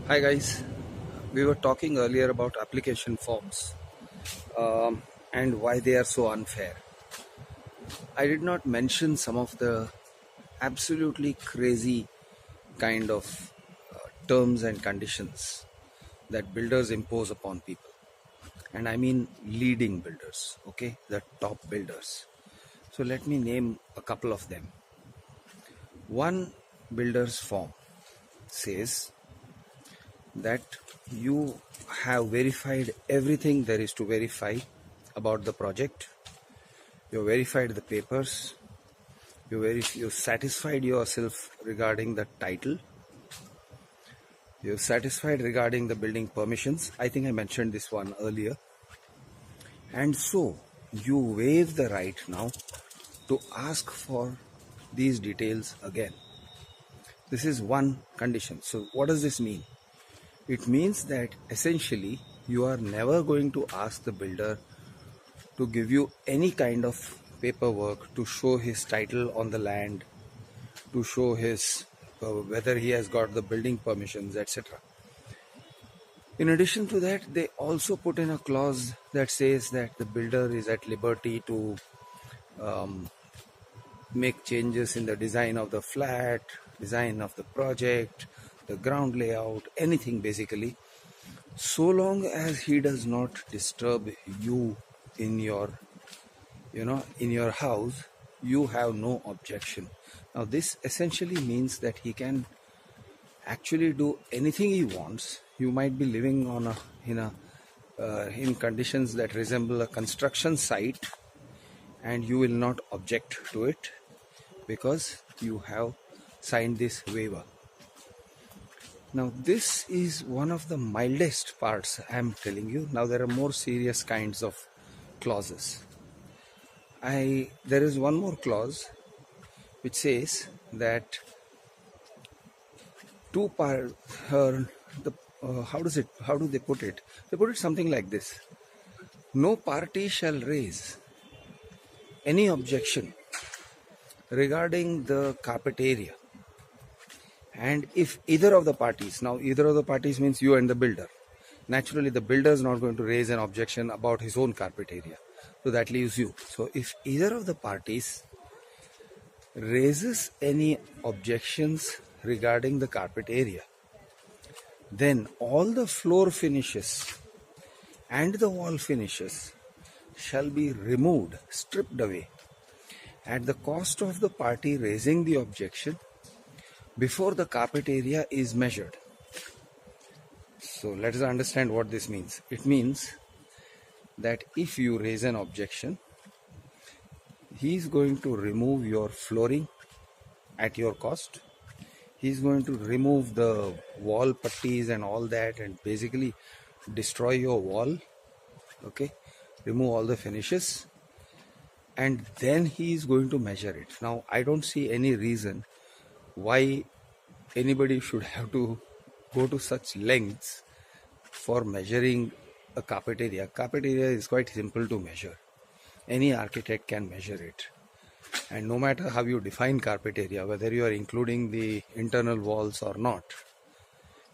Hi guys, we were talking earlier about application forms and why they are so unfair. I did not mention some of the absolutely crazy kind of terms and conditions that builders impose upon people. And I mean leading builders, okay, the top builders. So let me name a couple of them. One builder's form says that you have verified everything there is to verify about the project. You verified the papers. You satisfied yourself regarding the title. You satisfied regarding the building permissions. I think I mentioned this one earlier. And so you waive the right now to ask for these details again. This is one condition. So what does this mean? It means that essentially you are never going to ask the builder to give you any kind of paperwork to show his title on the land, to show his whether he has got the building permissions, etc. In addition to that, they also put in a clause that says that the builder is at liberty to make changes in the design of the flat, design of the project, the ground layout, anything basically, so long as he does not disturb you in your in your house. You have no objection. Now this essentially means that he can actually do anything he wants. You might be living on in conditions that resemble a construction site, and you will not object to it because you have signed this waiver. Now this is one of the mildest parts I am telling you. Now there are more serious kinds of clauses. There is one more clause which says that two part the how do they put it? They put it something like this: no party shall raise any objection regarding the carpet area, and if either of the parties, now either of the parties means you and the builder, naturally the builder is not going to raise an objection about his own carpet area, so that leaves you. So if either of the parties raises any objections regarding the carpet area, then all the floor finishes and the wall finishes shall be removed, stripped away, at the cost of the party raising the objection before the carpet area is measured. So let us understand what this means. It means that if you raise an objection, he is going to remove your flooring at your cost. He is going to remove the wall putties and all that and basically destroy your wall, okay, remove all the finishes, and then he is going to measure it. Now I don't see any reason why anybody should have to go to such lengths for measuring a carpet area. Carpet area is quite simple to measure. Any architect can measure it. And no matter how you define carpet area, whether you are including the internal walls or not,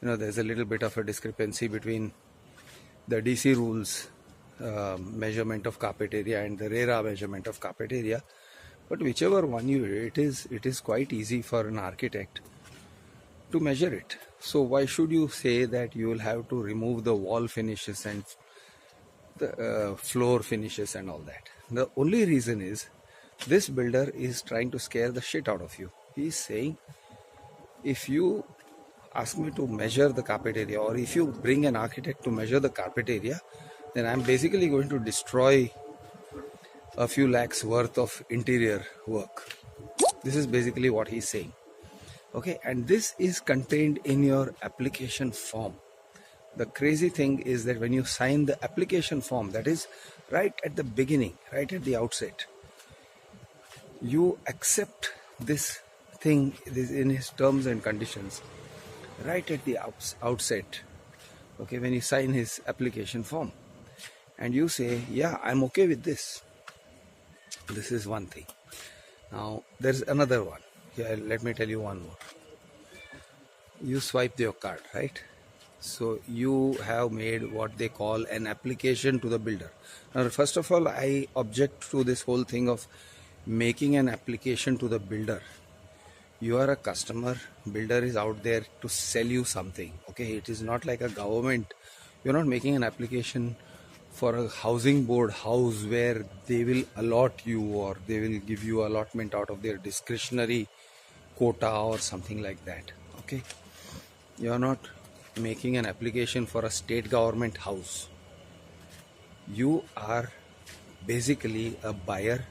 there's a little bit of a discrepancy between the DC rules measurement of carpet area and the RERA measurement of carpet area. But whichever one it is quite easy for an architect to measure it. So why should you say that you will have to remove the wall finishes and the floor finishes and all that? The only reason is this builder is trying to scare the shit out of you. He is saying, if you ask me to measure the carpet area, or if you bring an architect to measure the carpet area, then I'm basically going to destroy a few lakhs worth of interior work. This is basically what he's saying. Okay, and this is contained in your application form. The crazy thing is that when you sign the application form, that is right at the beginning, right at the outset, you accept this thing, this in his terms and conditions, right at the outset. Okay, when you sign his application form and you say, yeah, I'm okay with this. This is one thing. Now there's another one. Yeah, let me tell you one more. You swipe your card, right? So you have made what they call an application to the builder. Now, first of all, I object to this whole thing of making an application to the builder. You are a customer, builder is out there to sell you something. Okay, it is not like a government. You're not making an application for a housing board house where they will allot you, or they will give you allotment out of their discretionary quota or something like that. Okay, you are not making an application for a state government house. You are basically a buyer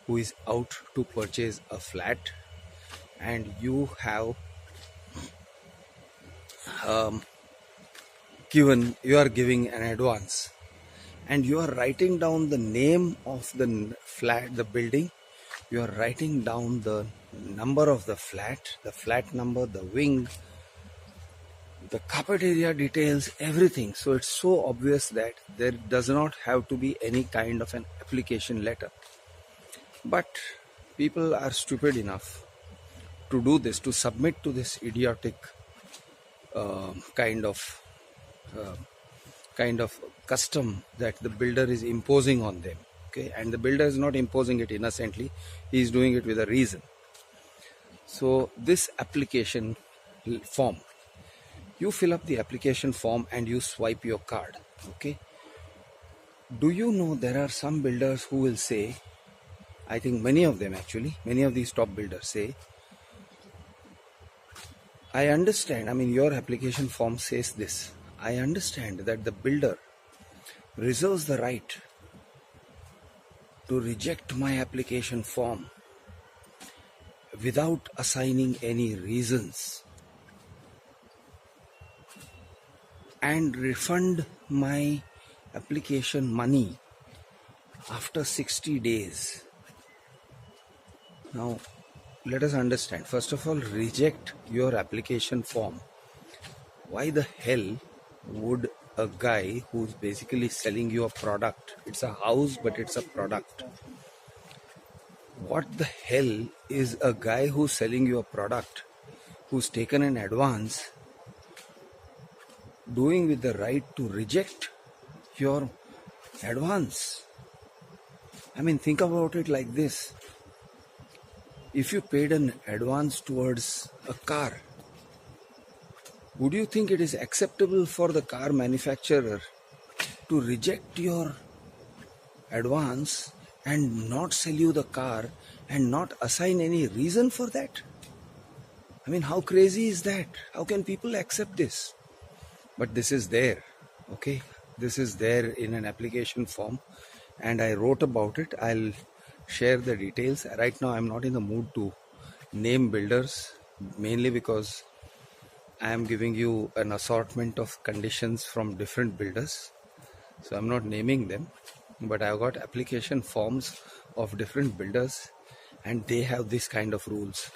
who is out to purchase a flat, and you have you are giving an advance, and you are writing down the name of the flat, the building. You are writing down the number of the flat number, the wing, the carpet area details, everything. So it's so obvious that there does not have to be any kind of an application letter. But people are stupid enough to do this, to submit to this idiotic kind of custom that the builder is imposing on them. Okay, and the builder is not imposing it innocently, he is doing it with a reason. So this application form, you fill up the application form and you swipe your card. Okay, do you know there are some builders who will say, I think many of them actually, many of these top builders say, I understand, I mean your application form says this, I understand that the builder reserves the right to reject my application form without assigning any reasons, and refund my application money after 60 days. Now, let us understand. First of all, reject your application form. Why the hell would a guy who's basically selling you a product, it's a house but it's a product, what the hell is a guy who's selling you a product, who's taken an advance, doing with the right to reject your advance? I mean, think about it like this. If you paid an advance towards a car, would you think it is acceptable for the car manufacturer to reject your advance and not sell you the car and not assign any reason for that? I mean, how crazy is that? How can people accept this? But this is there, okay? This is there in an application form, and I wrote about it. I'll share the details. Right now, I'm not in the mood to name builders, mainly because I am giving you an assortment of conditions from different builders. So I'm not naming them, but I've got application forms of different builders, and they have this kind of rules.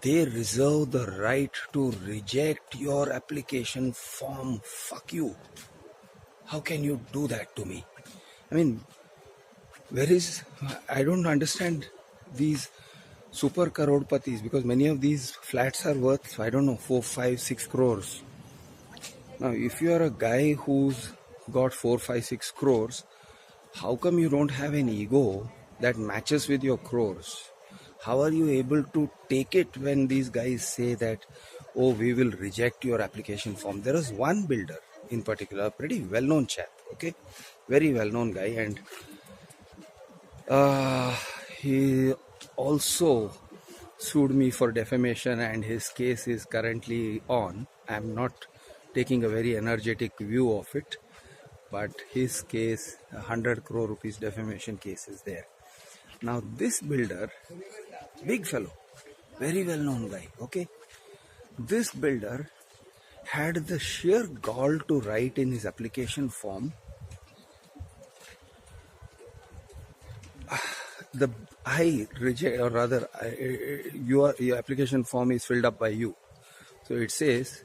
They reserve the right to reject your application form. Fuck you. How can you do that to me? I mean, I don't understand these super crorpatis, because many of these flats are worth, I don't know, 4, 5, 6 crores. Now, if you are a guy who's got 4, 5, 6 crores, how come you don't have an ego that matches with your crores? How are you able to take it when these guys say that, oh, we will reject your application form? There is one builder in particular, a pretty well-known chap, okay? Very well-known guy, and he also sued me for defamation, and his case is currently on. I'm not taking a very energetic view of it, but his case, 100 crore rupees defamation case, is there. Now this builder, big fellow, very well known guy, okay, this builder had the sheer gall to write in his application form, your application form is filled up by you. So it says,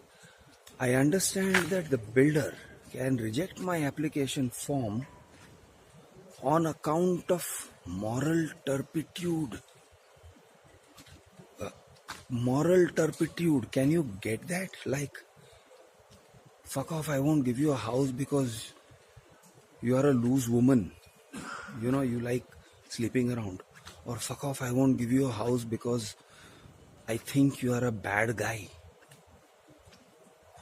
I understand that the builder can reject my application form on account of moral turpitude. Moral turpitude, can you get that? Like, fuck off, I won't give you a house because you are a loose woman. You know, you like sleeping around. Or fuck off, I won't give you a house because I think you are a bad guy.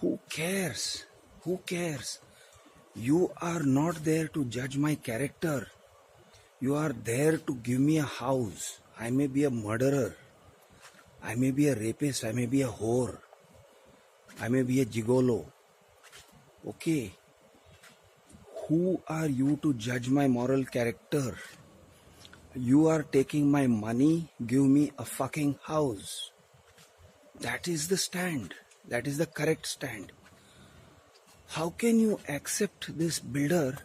Who cares? Who cares? You are not there to judge my character. You are there to give me a house. I may be a murderer. I may be a rapist. I may be a whore. I may be a gigolo. Okay. Who are you to judge my moral character? You are taking my money. Give me a fucking house. That is the stand. That is the correct stand. How can you accept this builder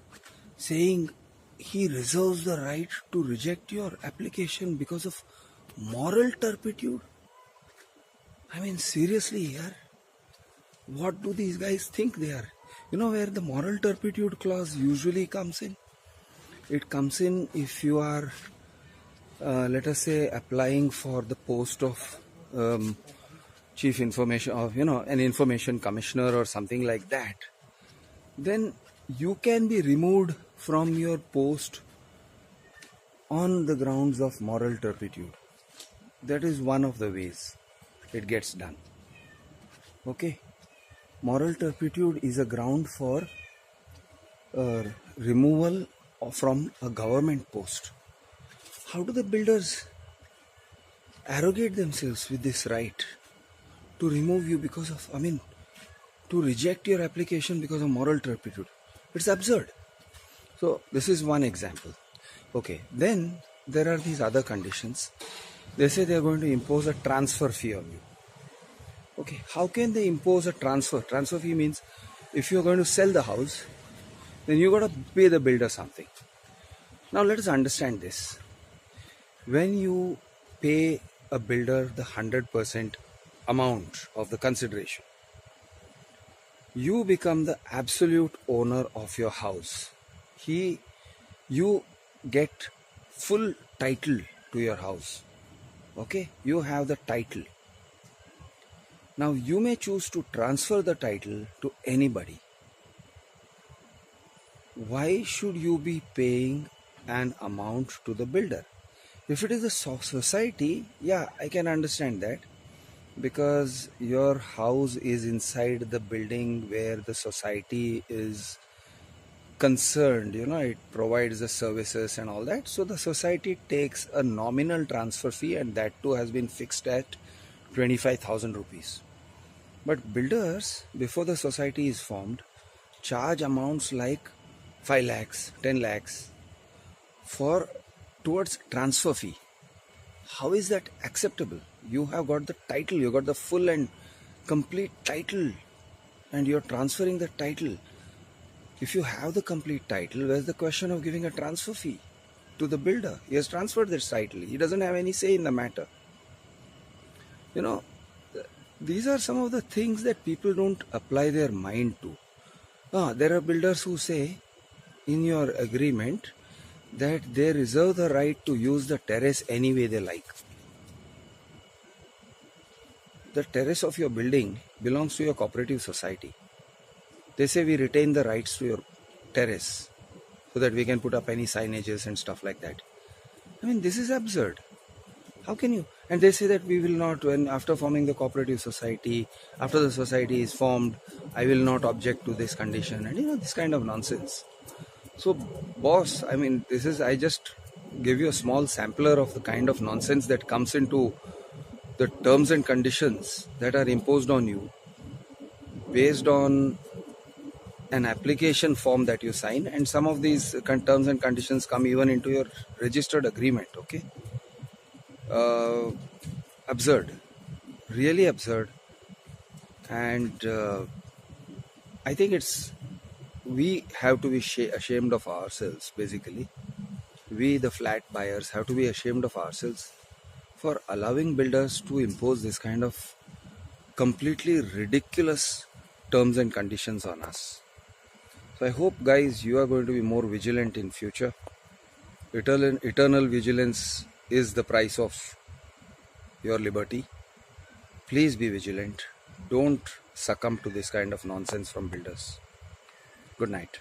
saying he reserves the right to reject your application because of moral turpitude? I mean, seriously here, what do these guys think they are? You know where the moral turpitude clause usually comes in? It comes in if you are, let us say, applying for the post of chief information of, an information commissioner or something like that. Then you can be removed from your post on the grounds of moral turpitude. That is one of the ways it gets done. Okay. Moral turpitude is a ground for removal from a government post. How do the builders arrogate themselves with this right to remove you because of, to reject your application because of moral turpitude? It's absurd. So this is one example. Okay, then there are these other conditions. They say they are going to impose a transfer fee on you. Okay, how can they impose a transfer? Transfer fee means if you are going to sell the house, then you got to pay the builder something. Now let us understand this. When you pay a builder the 100% amount of the consideration, you become the absolute owner of your house. You get full title to your house. Okay, you have the title. Now you may choose to transfer the title to anybody. Why should you be paying an amount to the builder? If it is a society, yeah, I can understand that, because your house is inside the building where the society is concerned, it provides the services and all that. So the society takes a nominal transfer fee, and that too has been fixed at 25,000 rupees. But builders, before the society is formed, charge amounts like 5 lakhs, 10 lakhs towards transfer fee. How is that acceptable? You have got the title, you got the full and complete title, and you're transferring the title. If you have the complete title, where's the question of giving a transfer fee to the builder? He has transferred this title. He doesn't have any say in the matter. These are some of the things that people don't apply their mind to. There are builders who say in your agreement that they reserve the right to use the terrace any way they like. The terrace of your building belongs to your cooperative society. They say we retain the rights to your terrace so that we can put up any signages and stuff like that. This is absurd. How can you? And they say that we will not, after forming the cooperative society, after the society is formed, I will not object to this condition, and this kind of nonsense. So boss, I just give you a small sampler of the kind of nonsense that comes into the terms and conditions that are imposed on you based on an application form that you sign, and some of these terms and conditions come even into your registered agreement. Okay. Absurd, really absurd. And I think we have to be ashamed of ourselves. Basically, we the flat buyers have to be ashamed of ourselves for allowing builders to impose this kind of completely ridiculous terms and conditions on us. So I hope, guys, you are going to be more vigilant in future. Eternal vigilance is the price of your liberty. Please be vigilant. Don't succumb to this kind of nonsense from builders. Good night.